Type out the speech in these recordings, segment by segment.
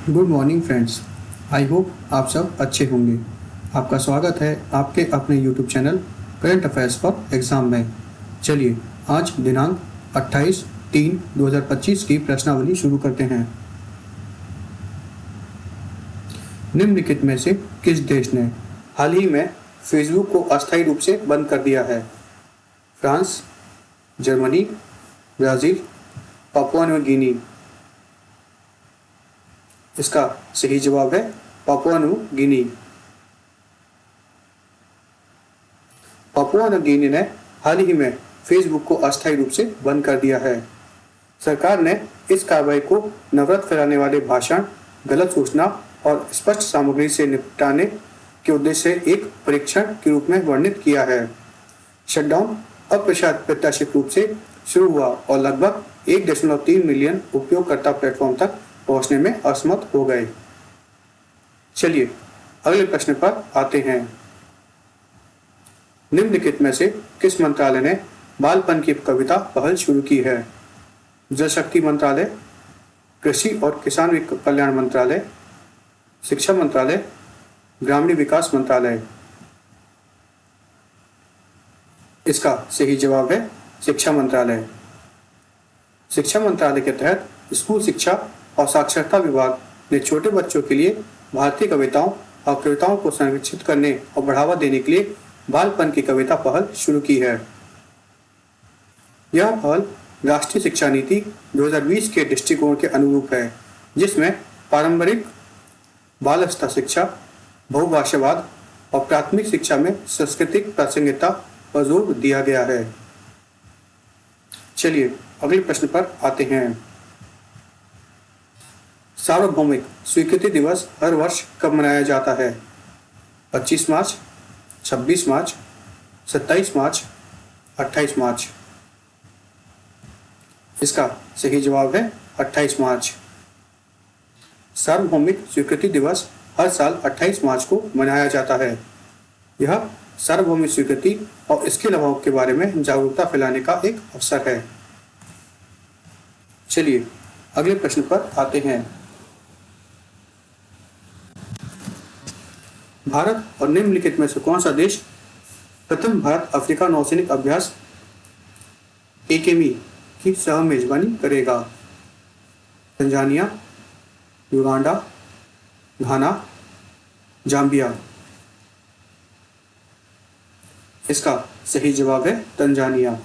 Good morning friends. I hope आप सब अच्छे होंगे। आपका स्वागत है आपके अपने YouTube channel current affairs for exam में। चलिए आज दिनांक 28/3/2025 की प्रश्नावली शुरू करते हैं। निम्नलिखित में से किस देश ने हाल ही में फेसबुक को अस्थायी रूप से बंद कर दिया है? France, Germany, Brazil, Papua New Guinea. इसका सही जवाब है Papua New Guinea. Papua New Guinea ने हाल ही में फेसबुक को अस्थायी रूप से बंद कर दिया है। सरकार ने इस कार्रवाई को नफरत फैलाने वाले भाषण, गलत सूचना और स्पष्ट सामग्री से निपटाने के उद्देश्य से एक परीक्षण के रूप में वर्णित किया है। शटडाउन अप्रत्याशित रूप से शुरू हुआ और लगभग 1.3 मिलियन उपयोगकर्ता प्लेटफॉर्म तक पहुंचने में असमर्थ हो गए। चलिए अगले प्रश्न पर आते हैं। निम्नलिखित में से किस मंत्रालय ने बालपन की कविता पहल शुरू की है? जल शक्ति मंत्रालय, कृषि और किसान कल्याण मंत्रालय, शिक्षा मंत्रालय, ग्रामीण विकास मंत्रालय। इसका सही जवाब है शिक्षा मंत्रालय। शिक्षा मंत्रालय के तहत स्कूल शिक्षा और साक्षरता विभाग ने छोटे बच्चों के लिए भारतीय कविताओं और कविताओं को संरक्षित करने और बढ़ावा देने के लिए बालपन की कविता पहल शुरू की है। यह पहल राष्ट्रीय शिक्षा नीति 2020 के दृष्टिकोण के अनुरूप है, जिसमें पारंपरिक बाल स्तर शिक्षा, बहुभाषावाद और प्राथमिक शिक्षा में सांस्कृतिक प्रासंगिकता पर जोर दिया गया है। चलिए अगले प्रश्न पर आते हैं। सार्वभौमिक स्वीकृति दिवस हर वर्ष कब मनाया जाता है? 25 मार्च, 26 मार्च, 27 मार्च, 28 मार्च। इसका सही जवाब है 28 मार्च। सार्वभौमिक स्वीकृति दिवस हर साल 28 मार्च को मनाया जाता है। यह सार्वभौमिक स्वीकृति और इसके लाभों के बारे में जागरूकता फैलाने का एक अवसर है। चलिए अगले प्रश्न पर आते हैं। भारत और निम्नलिखित में से कौन सा देश प्रथम भारत अफ्रीका नौसैनिक अभ्यास AKME की सह मेजबानी करेगा? तंजानिया, युगांडा, घाना, जाम्बिया। इसका सही जवाब है तंजानिया।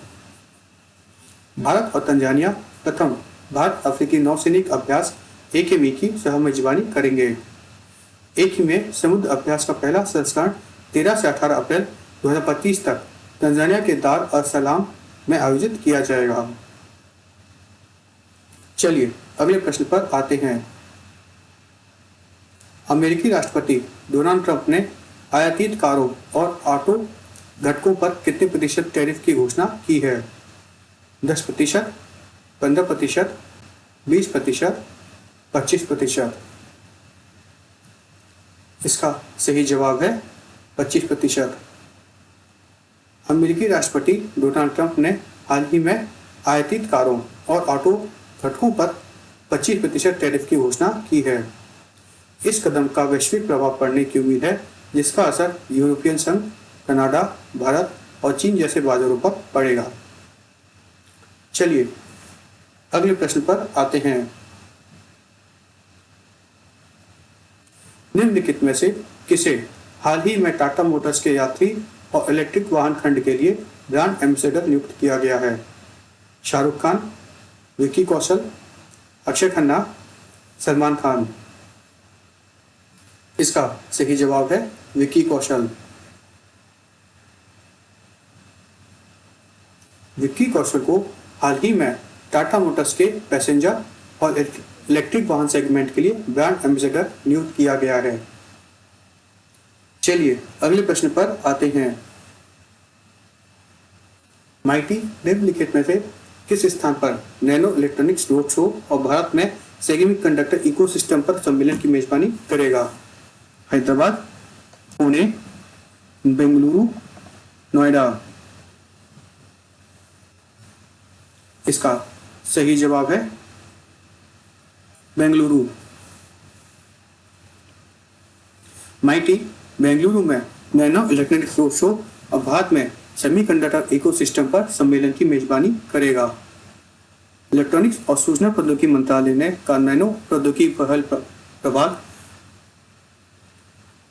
भारत और तंजानिया प्रथम भारत अफ्रीकी नौसैनिक अभ्यास AKME की सह मेजबानी करेंगे। AKME में समुद्र अभ्यास का पहला संस्करण 13 से 18 अप्रैल 2025 तक तंजानिया के दार अस सलाम में आयोजित किया जाएगा। चलिए अगले प्रश्न पर आते हैं। अमेरिकी राष्ट्रपति डोनाल्ड ट्रंप ने आयातित कारों और ऑटो घटकों पर कितने प्रतिशत टैरिफ की घोषणा की है? 10%, 15%, 20%, 25%। इसका सही जवाब है 25%। अमेरिकी राष्ट्रपति डोनाल्ड ट्रंप ने हाल ही में आयातित कारों और ऑटो घटकों पर 25% टैरिफ की घोषणा की है। इस कदम का वैश्विक प्रभाव पड़ने की उम्मीद है, जिसका असर यूरोपियन संघ, कनाडा, भारत और चीन जैसे बाजारों पर पड़ेगा। चलिए अगले प्रश्न पर आते हैं। निम्नलिखित में से किसे हाल ही में टाटा मोटर्स के यात्री और इलेक्ट्रिक वाहन खंड के लिए ब्रांड एम्बेसडर नियुक्त किया गया है? शाहरुख खान, विक्की कौशल, अक्षय खन्ना, सलमान खान। इसका सही जवाब है विक्की कौशल। विक्की कौशल को हाल ही में टाटा मोटर्स के पैसेंजर और इलेक्ट्रिक वाहन सेगमेंट के लिए ब्रांड एम्बेसडर नियुक्त किया गया है। चलिए अगले प्रश्न पर आते हैं। माइटी निम्नलिखित में से किस स्थान पर नैनो इलेक्ट्रॉनिक्स रोड शो और भारत में सेमीकंडक्टर इकोसिस्टम पर सम्मेलन की मेजबानी करेगा? हैदराबाद, पुणे, बेंगलुरु, नोएडा। इसका सही जवाब है बेंगलुरु। माइटी बेंगलुरु में नैनो इलेक्ट्रॉनिक्स रोड शो और भारत में सेमीकंडक्टर इकोसिस्टम पर सम्मेलन की मेजबानी करेगा। इलेक्ट्रॉनिक्स और सूचना प्रौद्योगिकी मंत्रालय ने नैनो प्रौद्योगिकी पहल प्रभाग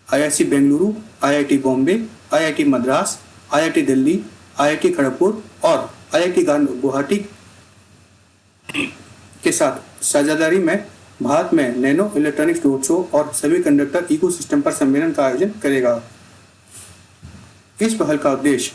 IIC Bengaluru, IIT Bombay, IIT Madras, IIT Delhi, IIT Kharagpur और IIT गुवाहाटी के साथ साझेदारी में भारत में नैनो इलेक्ट्रॉनिक्स रोड शो और सेमीकंडक्टर इकोसिस्टम पर सम्मेलन का आयोजन करेगा। इस पहल का उद्देश्य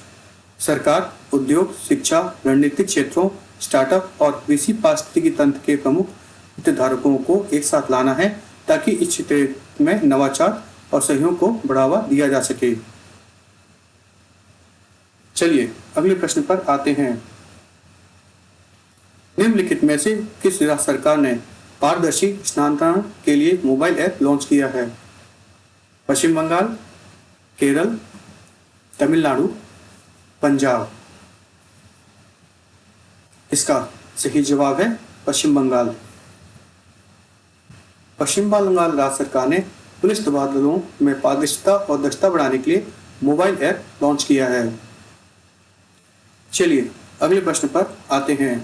सरकार, उद्योग, शिक्षा, रणनीतिक क्षेत्रों, स्टार्टअप और कृषि पारिस्थितिकी तंत्र के प्रमुख हितधारकों को एक साथ लाना है ताकि इस क्षेत्र में नवाचार और सहयोग को बढ़ावा दिया जा सके। चलिए अगले प्रश्न पर आते हैं। निम्नलिखित में से किस राज्य सरकार ने पारदर्शी स्थानांतरण के लिए मोबाइल ऐप लॉन्च किया है? पश्चिम बंगाल, केरल, तमिलनाडु, पंजाब। इसका सही जवाब है पश्चिम बंगाल। पश्चिम बंगाल राज्य सरकार ने पुलिस तबादलों में पारदर्शिता और दक्षता बढ़ाने के लिए मोबाइल ऐप लॉन्च किया है। चलिए अगले प्रश्न पर आते हैं।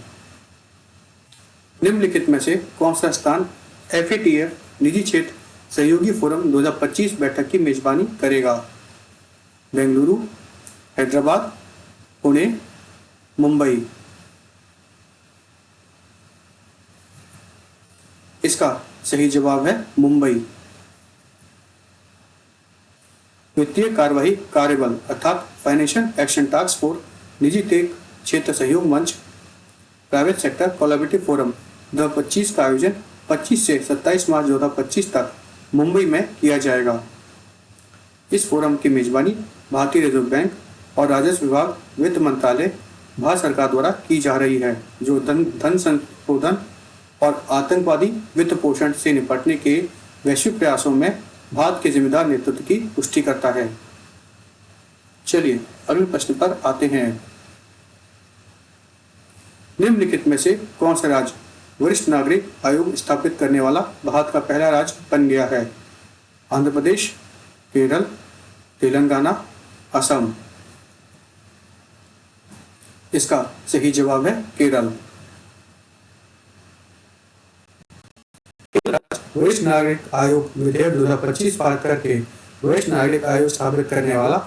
निम्नलिखित में से कौन सा स्थान FATF निजी क्षेत्र सहयोगी फोरम 2025 बैठक की मेजबानी करेगा? बेंगलुरु, हैदराबाद, पुणे, मुंबई। इसका सही जवाब है मुंबई। वित्तीय कार्यवाही कार्यबल अर्थात फाइनेंशियल एक्शन टास्क फोर्स निजी टेक क्षेत्र सहयोग मंच प्राइवेट सेक्टर कोलैबोरेटिव फोरम 2025 का आयोजन 25 से 27 मार्च 2025 तक मुंबई में किया जाएगा। इस फोरम की मेजबानी भारतीय रिजर्व बैंक और राजस्व विभाग, वित्त मंत्रालय, भारत सरकार द्वारा की जा रही है, जो धन संशोधन और आतंकवादी वित्त पोषण से निपटने के वैश्विक प्रयासों में भारत के जिम्मेदार नेतृत्व की पुष्टि करता है। चलिए अगले प्रश्न पर आते हैं। निम्नलिखित में से कौन सा राज्य वरिष्ठ नागरिक आयोग स्थापित करने वाला भारत का पहला राज्य बन गया है? आंध्र प्रदेश, केरल, तेलंगाना, असम। इसका सही जवाब है केरल। वरिष्ठ नागरिक आयोग विधेयक 2025 पारित करके वरिष्ठ नागरिक आयोग स्थापित करने वाला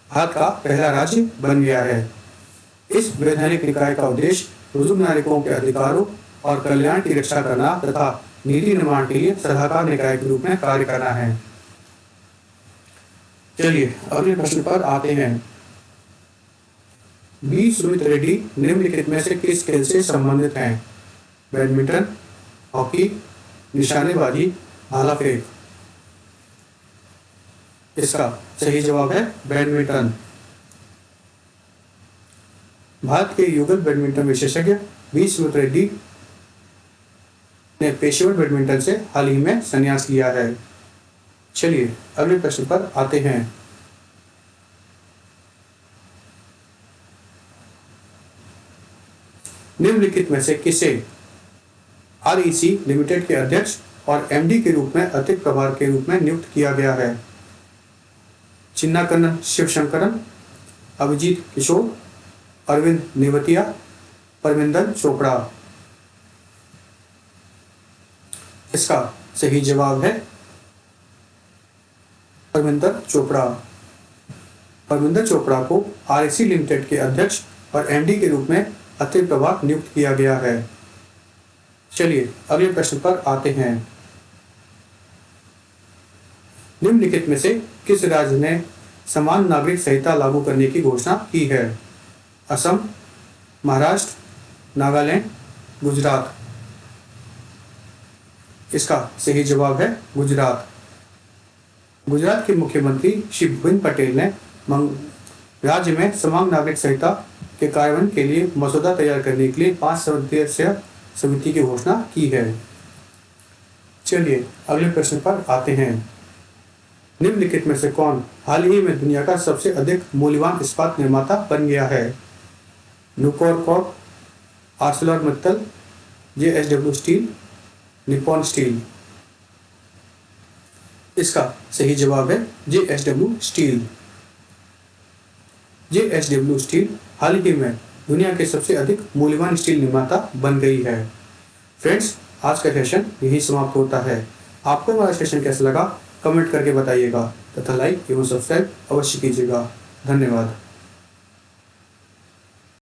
भारत का पहला राज्य बन गया है। इस वैधानिक निकाय का उद्देश्य बुजुर्ग नागरिकों के अधिकारों और कल्याण की रक्षा करना तथा नीति निर्माण के लिए सलाहकार निकाय के रूप में कार्य करना है। चलिए अगले प्रश्न पर आते हैं। बी सुमित रेड्डी निम्नलिखित में से किस खेल से संबंधित हैं? बैडमिंटन, हॉकी, निशानेबाजी, भाला फेंक। इसका सही जवाब है बैडमिंटन। भारत के युगल बैडमिंटन विशेषज्ञ बी सुमित रेड्डी ने पेशेवर बैडमिंटन से हाल ही में संन्यास लिया है। चलिए अगले प्रश्न पर आते हैं। निम्नलिखित में से किसे REC लिमिटेड के अध्यक्ष और MD के रूप में अतिरिक्त प्रभार के रूप में नियुक्त किया गया है? चिन्नाकन्नन शिवशंकरन, अभिजीत किशोर, अरविंद नेवतिया, परमिंदर चोपड़ा। इसका सही जवाब है परमिंदर चोपड़ा। परमिंदर चोपड़ा को REC लिमिटेड के अध्यक्ष और MD के रूप में अतिरिक्त प्रभार नियुक्त किया गया है। चलिए अगले प्रश्न पर आते हैं। निम्नलिखित में से किस राज्य ने समान नागरिक संहिता लागू करने की घोषणा की है? असम, महाराष्ट्र, नागालैंड, गुजरात। इसका सही जवाब है गुजरात। गुजरात के मुख्यमंत्री श्री भूपेंद्र पटेल ने राज्य में समान नागरिक संहिता के कार्यान्वयन के लिए मसौदा तैयार करने के लिए 5 सदस्यीय समिति की घोषणा की है। चलिए अगले प्रश्न पर आते हैं। निम्नलिखित में से कौन हाल ही में दुनिया का सबसे अधिक मूल्यवान इस्पात निर्माता बन गया है? Nucor Corp, ArcelorMittal, JSW Steel, Nippon Steel. इसका सही जवाब है JSW स्टील। JSW स्टील हाल ही में दुनिया के सबसे अधिक मूल्यवान स्टील निर्माता बन गई है। फ्रेंड्स, आज का सेशन यही समाप्त होता है। आपको हमारा सेशन कैसा लगा कमेंट करके बताइएगा तथा लाइक एवं सब्सक्राइब अवश्य कीजिएगा। धन्यवाद।